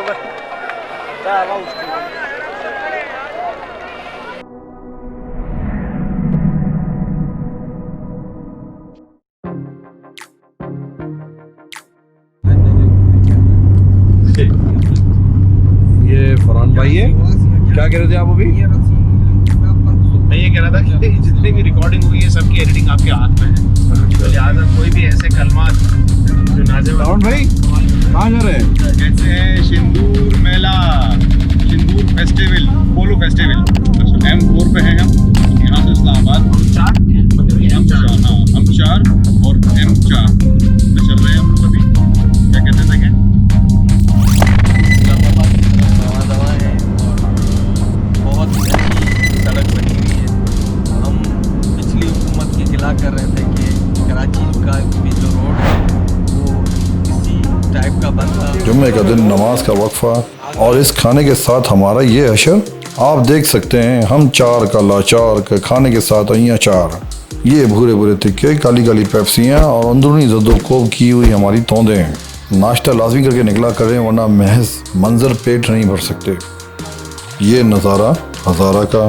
ये फरहान भाई है, क्या कह रहे थे आप अभी? मैं ये कह रहा था कि जितनी भी रिकॉर्डिंग हुई है सबकी एडिटिंग आपके हाथ में है, तो लिहाजा कोई भी ऐसे कलमात जो नाज़िम भाई कहाँ जा रहे हैं? जैसे है शिंदूर मेला, शिंदूर फेस्टिवल, पोलो फेस्टिवल, तो M4 पे हैं हम, यहाँ से इस्लामाबाद हम 4 और M4 पे चल रहे हैं हम लोग अभी। क्या कहते थे क्या? बहुत अच्छी सड़क बनी हुई है। हम पिछली हुकूमत की गिला कर रहे थे कि कराची का भी जो रोड है वो इसी टाइप का बनता। जुम्मे का दिन, नमाज का वक्फा और इस खाने के साथ हमारा ये हशर आप देख सकते हैं। हम 4 का लाचार के खाने के साथ अइयाँ 4, ये भूरे भूरे तिक्के, काली काली पेप्सियाँ और अंदरूनी ज़द्दोकोब की हुई हमारी तोंदें हैं। नाश्ता लाजमी करके निकला करें वरना महज मंजर पेट नहीं भर सकते। ये नज़ारा हज़ारा का।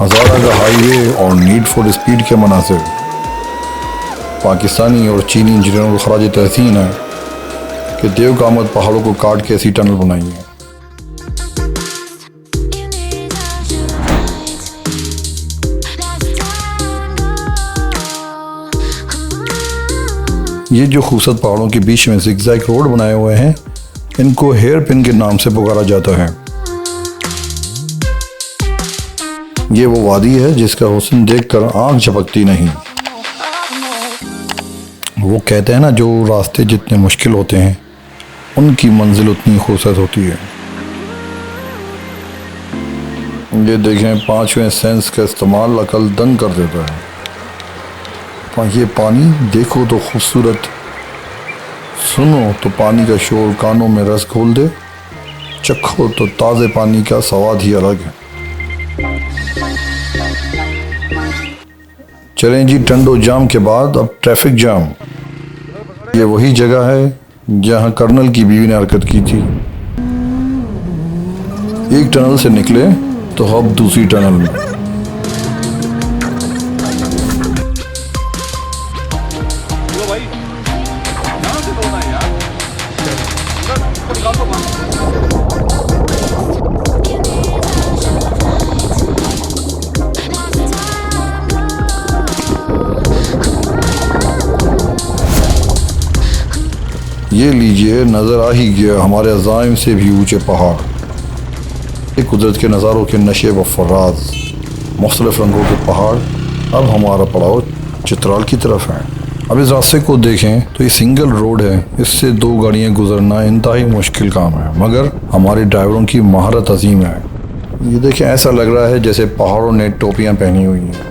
हज़ारा का हाईवे और नीड फॉर स्पीड के मनासिब पाकिस्तानी और चीनी इंजीनियरों को खराज तहसीन है कि देव का आमद पहाड़ों को काट के ऐसी टनल बनाई है। ये जो खूबसूरत पहाड़ों के बीच में जिगजैग रोड बनाए हुए हैं, इनको हेयर पिन के नाम से पुकारा जाता है। ये वो वादी है जिसका हुस्न देखकर आंख झपकती नहीं। वो कहते हैं ना, जो रास्ते जितने मुश्किल होते हैं उनकी मंजिल उतनी खूबसूरत होती है। ये देखें, 5वें सेंस का इस्तेमाल अकल दंग कर देता है। ये पानी देखो तो खूबसूरत, सुनो तो पानी का शोर कानों में रस घोल दे, चखो तो ताज़े पानी का स्वाद ही अलग है। चलें जी, टंडो जाम के बाद अब ट्रैफिक जाम। ये वही जगह है जहां कर्नल की बीवी ने हरकत की थी। एक टनल से निकले तो अब दूसरी टनल में। ये लीजिए, नज़र आ ही गया हमारे अज़ाइम से भी ऊंचे पहाड़। ये कुदरत के नज़ारों के नशे व फराज, मुख्तलिफ रंगों के पहाड़। अब हमारा पड़ाव चित्राल की तरफ है। अब इस रास्ते को देखें तो ये सिंगल रोड है, इससे 2 गाड़ियाँ गुजरना इंतहाई मुश्किल काम है, मगर हमारे ड्राइवरों की महारत अजीम है। ये देखें, ऐसा लग रहा है जैसे पहाड़ों ने टोपियाँ पहनी हुई हैं।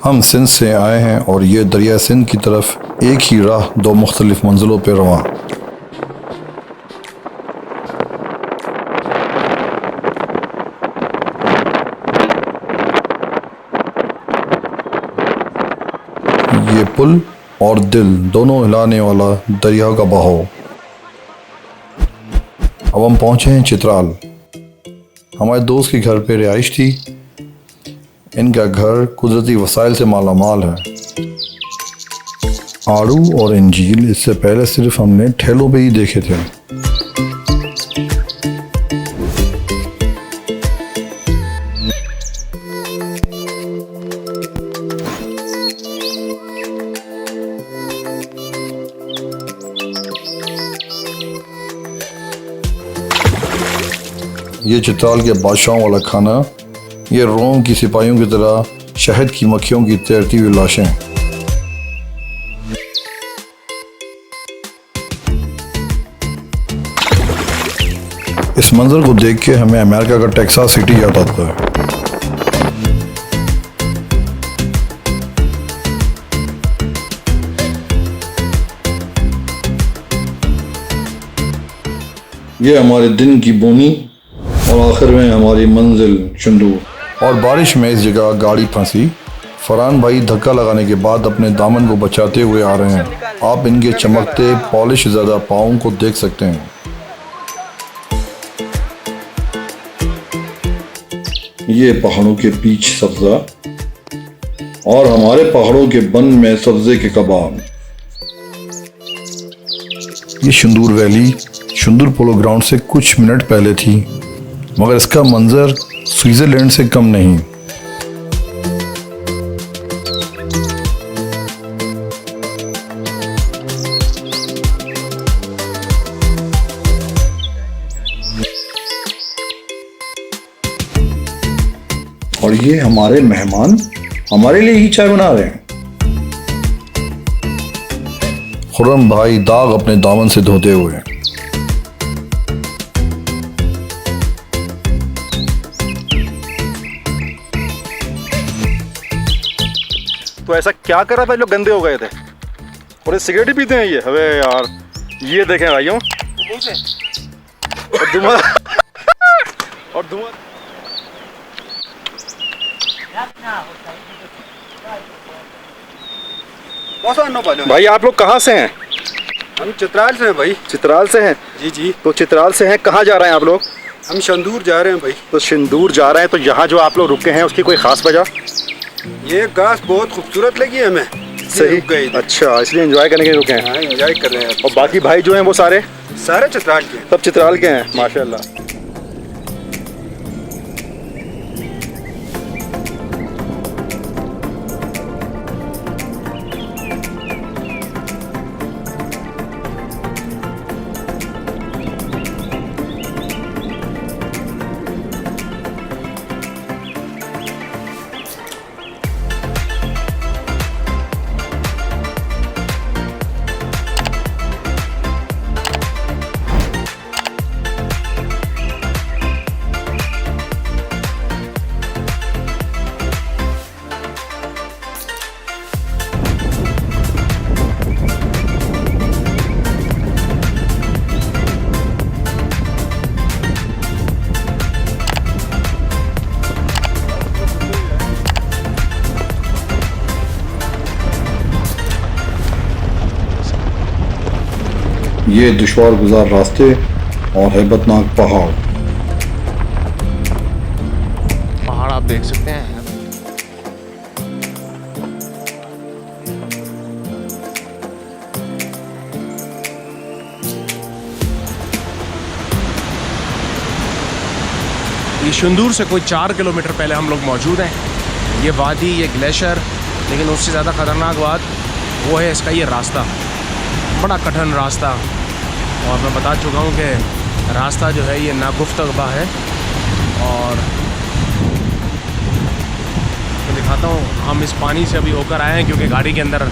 हम सिंध से आए हैं और ये दरिया सिंध की तरफ एक ही राह 2 मुख्तलिफ मंजिलों पर रवां। ये पुल और दिल दोनों हिलाने वाला दरिया का बहाव। अब हम पहुंचे हैं चित्राल। हमारे दोस्त के घर पे रिहाइश थी। इनका घर कुदरती वसाइल से मालामाल है। आड़ू और इंजील इससे पहले सिर्फ हमने ठेलों पे ही देखे थे। ये चित्राल के बादशाहों वाला खाना। ये रोम की सिपाहियों की तरह शहद की मक्खियों की तैरती हुई लाशें। इस मंजर को देख के हमें अमेरिका का टेक्सास सिटी याद आता है। ये हमारे दिन की बोनी और आखिर में हमारी मंजिल शंदूर। और बारिश में इस जगह गाड़ी फंसी, फरहान भाई धक्का लगाने के बाद अपने दामन को बचाते हुए आ रहे हैं। आप इनके चमकते पॉलिश ज़्यादा पाँव को देख सकते हैं। ये पहाड़ों के बीच सब्जा और हमारे पहाड़ों के बन में सब्जे के कबाब। ये Shandur valley Shandur polo ground से कुछ मिनट पहले थी, मगर इसका मंजर स्विट्जरलैंड से कम नहीं। और ये हमारे मेहमान हमारे लिए ही चाय बना रहे हैं। खुर्रम भाई दाग अपने दामन से धोते हुए। तो ऐसा क्या कर रहा था, लोग गंदे हो गए थे और ये सिगरेट ही पीते हैं ये। अबे यार, ये देखें भाइयों, और धुआं और धुआं। भाई आप लोग कहाँ से हैं? हम चित्राल से हैं भाई। चित्राल से हैं? जी जी। तो चित्राल से हैं, कहाँ जा रहे हैं आप लोग? हम शंदूर जा रहे हैं भाई। तो शंदूर जा रहे हैं, तो यहाँ जो आप लोग रुके हैं उसकी कोई खास वजह? ये घास बहुत खूबसूरत लगी हमें। सही गई। अच्छा, इसलिए एंजॉय करने के लिए रुके हैं। हाँ, एंजॉय कर रहे हैं। और बाकी भाई जो हैं वो सारे चित्राल के? सब चित्राल के हैं, माशाल्लाह। ये दुश्वार गुजार रास्ते और हैबतनाक पहाड़ आप देख सकते हैं। ये शंदूर से कोई 4 किलोमीटर पहले हम लोग मौजूद हैं। ये वादी, ये ग्लेशियर, लेकिन उससे ज़्यादा ख़तरनाक बात वो है इसका ये रास्ता, बड़ा कठिन रास्ता। और मैं बता चुका हूँ कि रास्ता जो है ये नागुफ्तगबा है। और मैं दिखाता हूँ, हम इस पानी से अभी होकर आए हैं क्योंकि गाड़ी के अंदर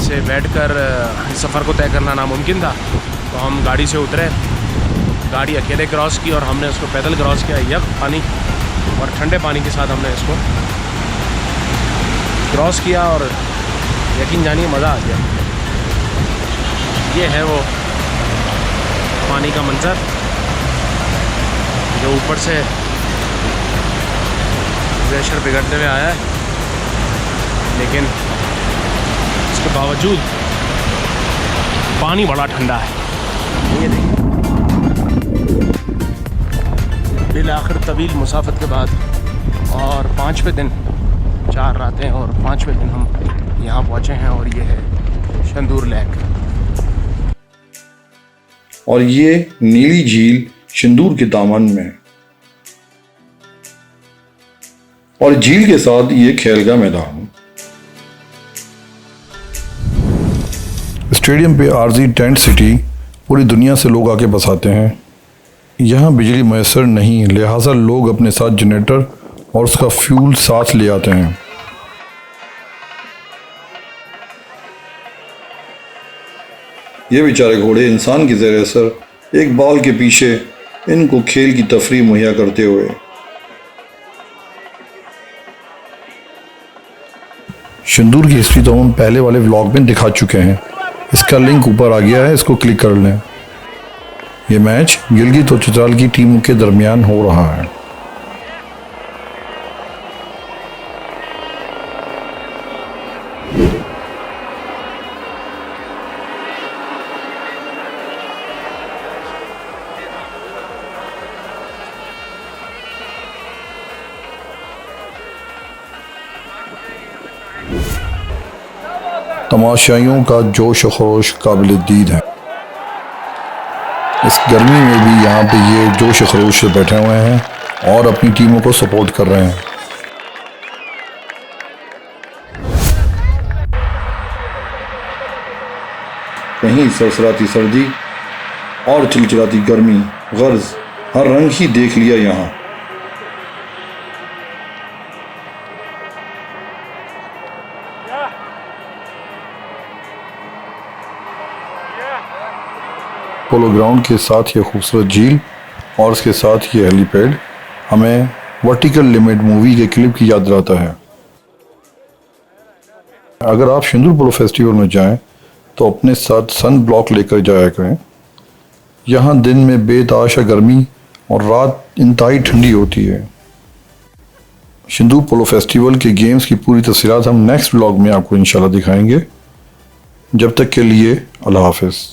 से बैठकर सफ़र को तय करना नामुमकिन था। तो हम गाड़ी से उतरे, गाड़ी अकेले क्रॉस की और हमने उसको पैदल क्रॉस किया। यक पानी और ठंडे पानी के साथ हमने इसको क्रॉस किया और यकीन जानिए मज़ा आ गया। ये है वो पानी का मंजर जो ऊपर से ग्लेशियर बिगड़ते हुए आया है, लेकिन इसके बावजूद पानी बड़ा ठंडा है। ये देखिए, बिल आखिर तवील मुसाफत के बाद और 5वें दिन 4 रातें और 5वें दिन हम यहाँ पहुँचे हैं। और ये है शंदूर लेक। और ये नीली झील शंदूर के दामन में, और झील के साथ ये खेल का मैदान। स्टेडियम पे आरजी टेंट सिटी पूरी दुनिया से लोग आके बसाते हैं। यहाँ बिजली मैसर नहीं, लिहाजा लोग अपने साथ जनरेटर और उसका फ्यूल साथ ले आते हैं। ये बेचारे घोड़े इंसान की ज़ेर असर एक बाल के पीछे इनको खेल की तफरीह मुहैया करते हुए। शंदूर की हिस्ट्री तो हम पहले वाले व्लॉग में दिखा चुके हैं, इसका लिंक ऊपर आ गया है, इसको क्लिक कर लें। ये मैच गिलगित और चित्राल की टीमों के दरमियान हो रहा है। तमाशाइयों का जोश व खरोश काबिल दीद है। इस गर्मी में भी यहाँ पे ये जोश व खरोश से बैठे हुए हैं और अपनी टीमों को सपोर्ट कर रहे हैं। कहीं सरसराती सर्दी और चिलचिलाती गर्मी, गर्ज हर रंग ही देख लिया यहाँ। पोलो ग्राउंड के साथ ये खूबसूरत झील और उसके साथ ये हेलीपैड हमें वर्टिकल लिमिट मूवी के क्लिप की याद दिलाता है। अगर आप शंदूर पोलो फेस्टिवल में जाएं तो अपने साथ सन ब्लॉक लेकर जाया करें। यहाँ दिन में बेतहाशा गर्मी और रात इंतहाई ठंडी होती है। शंदूर पोलो फेस्टिवल के गेम्स की पूरी तफसीलात हम नेक्स्ट व्लॉग में आपको इंशाल्लाह दिखाएंगे। जब तक के लिए अल्लाह हाफिज़।